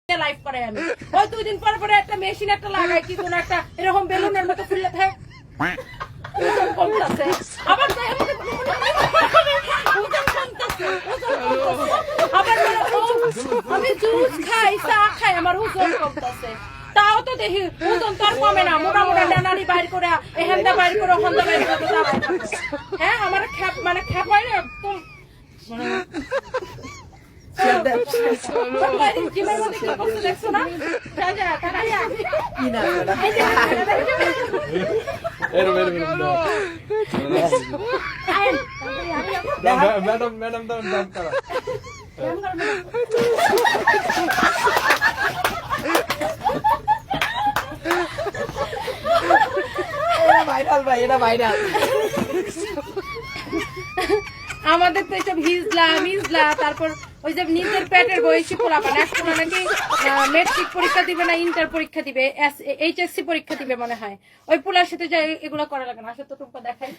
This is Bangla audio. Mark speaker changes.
Speaker 1: লাইভ করে আমি ওই 2 দিন পর পরে একটা মেশিন একটা লাগাই কি কোন একটা এরকম বেলুনের মতো ফুললে থাকে ওজন কমতাছে আবার তাই আমাদের ওজন কমতাছে আবার আমি জুস খাই চা খাই আমার ওজন কমতাছে তাও তো দেখি ওজন তো আর কমে না মোটা মোটা ডানারি বাইর করে এহেন্দা বাইর করে হন্দা বাইর করে দাঁড়ায় হ্যাঁ আমার খ্যাপ মানে খ্যাপ হয় না একদম আমাদের তো এইসব হিজলা তারপর ওই যে নিজের পেটের বয়সী পোলাপান এখন নাকি মেট্রিক পরীক্ষা দিবে না ইন্টার পরীক্ষা দিবে এইচএসসি পরীক্ষা দিবে মনে হয় ওই পোলার সাথে যে এগুলো করা লাগে না আসলে তো টুম্পা দেখাই